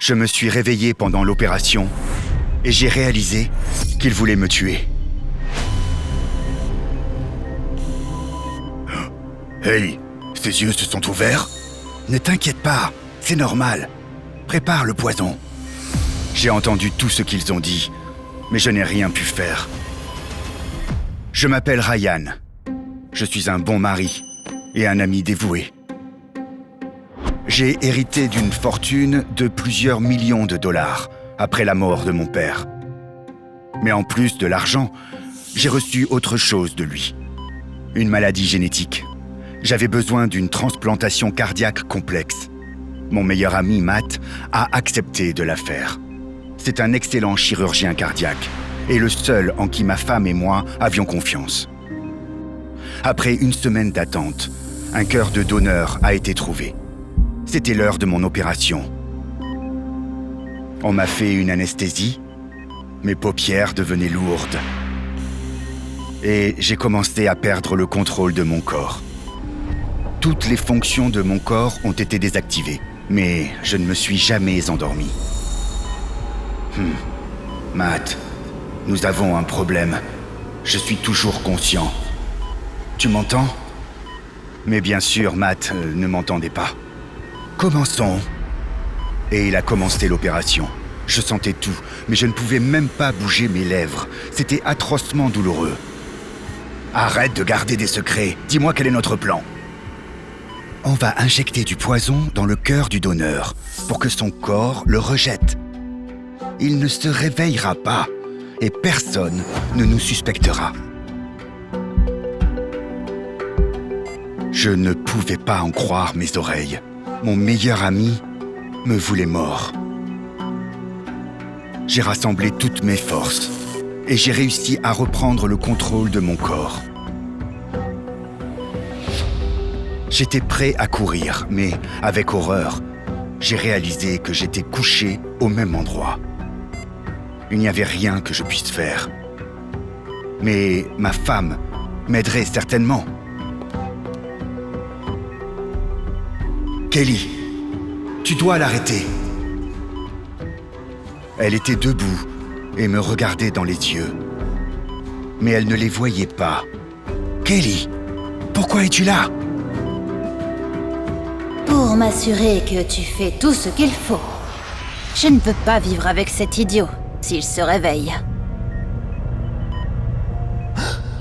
Je me suis réveillé pendant l'opération et j'ai réalisé qu'il voulait me tuer. Hey, ses yeux se sont ouverts? Ne t'inquiète pas, c'est normal. Prépare le poison. J'ai entendu tout ce qu'ils ont dit, mais je n'ai rien pu faire. Je m'appelle Ryan. Je suis un bon mari et un ami dévoué. J'ai hérité d'une fortune de plusieurs millions de dollars après la mort de mon père. Mais en plus de l'argent, j'ai reçu autre chose de lui. Une maladie génétique. J'avais besoin d'une transplantation cardiaque complexe. Mon meilleur ami, Matt, a accepté de la faire. C'est un excellent chirurgien cardiaque et le seul en qui ma femme et moi avions confiance. Après une semaine d'attente, un cœur de donneur a été trouvé. C'était l'heure de mon opération. On m'a fait une anesthésie, mes paupières devenaient lourdes et j'ai commencé à perdre le contrôle de mon corps. Toutes les fonctions de mon corps ont été désactivées, mais je ne me suis jamais endormi. Matt, nous avons un problème. Je suis toujours conscient. Tu m'entends? Mais bien sûr, Matt ne m'entendait pas. Commençons. Et il a commencé l'opération. Je sentais tout, mais je ne pouvais même pas bouger mes lèvres. C'était atrocement douloureux. Arrête de garder des secrets. Dis-moi quel est notre plan. On va injecter du poison dans le cœur du donneur pour que son corps le rejette. Il ne se réveillera pas et personne ne nous suspectera. Je ne pouvais pas en croire mes oreilles. Mon meilleur ami me voulait mort. J'ai rassemblé toutes mes forces et j'ai réussi à reprendre le contrôle de mon corps. J'étais prêt à courir, mais avec horreur, j'ai réalisé que j'étais couché au même endroit. Il n'y avait rien que je puisse faire. Mais ma femme m'aiderait certainement. Kelly, tu dois l'arrêter. Elle était debout et me regardait dans les yeux. Mais elle ne les voyait pas. Kelly, pourquoi es-tu là? Pour m'assurer que tu fais tout ce qu'il faut. Je ne peux pas vivre avec cet idiot s'il se réveille.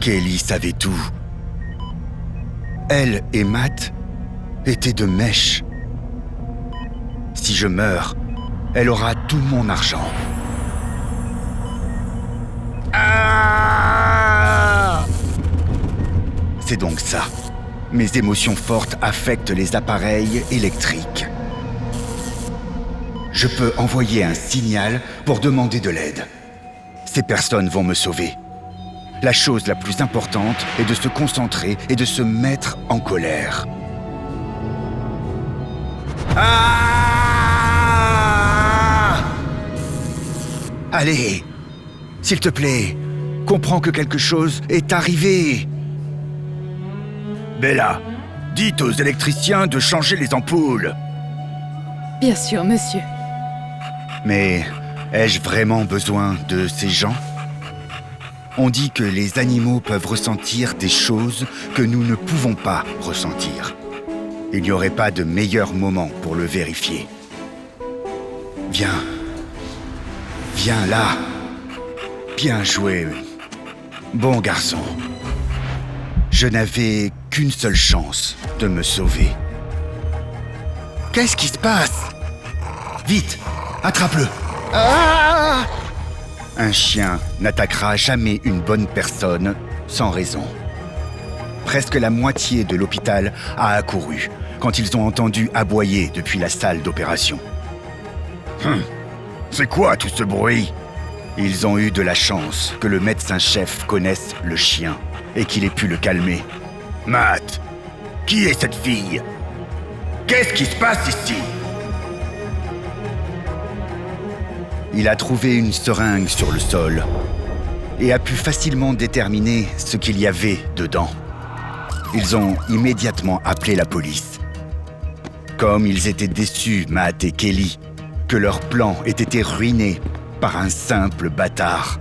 Kelly savait tout. Elle et Matt étaient de mèche. Si je meurs, elle aura tout mon argent. Ah! C'est donc ça. Mes émotions fortes affectent les appareils électriques. Je peux envoyer un signal pour demander de l'aide. Ces personnes vont me sauver. La chose la plus importante est de se concentrer et de se mettre en colère. Ah! Allez, s'il te plaît, comprends que quelque chose est arrivé. Bella, dites aux électriciens de changer les ampoules. Bien sûr, monsieur. Mais ai-je vraiment besoin de ces gens? On dit que les animaux peuvent ressentir des choses que nous ne pouvons pas ressentir. Il n'y aurait pas de meilleur moment pour le vérifier. Viens. Viens là. Bien joué. Bon garçon. Je n'avais qu'une seule chance de me sauver. Qu'est-ce qui se passe? Vite, attrape-le. Ah! Un chien n'attaquera jamais une bonne personne sans raison. Presque la moitié de l'hôpital a accouru quand ils ont entendu aboyer depuis la salle d'opération. C'est quoi tout ce bruit? Ils ont eu de la chance que le médecin-chef connaisse le chien et qu'il ait pu le calmer. Matt, qui est cette fille? Qu'est-ce qui se passe ici? Il a trouvé une seringue sur le sol et a pu facilement déterminer ce qu'il y avait dedans. Ils ont immédiatement appelé la police. Comme ils étaient déçus, Matt et Kelly, que leur plan ait été ruiné par un simple bâtard.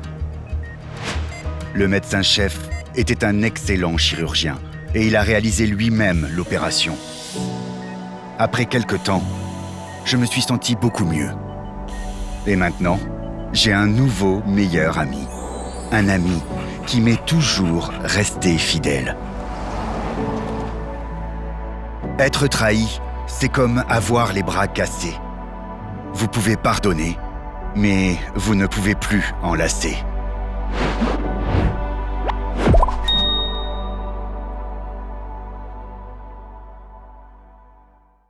Le médecin-chef était un excellent chirurgien et il a réalisé lui-même l'opération. Après quelque temps, je me suis senti beaucoup mieux. Et maintenant, j'ai un nouveau meilleur ami. Un ami qui m'est toujours resté fidèle. Être trahi, c'est comme avoir les bras cassés. Vous pouvez pardonner, mais vous ne pouvez plus enlacer.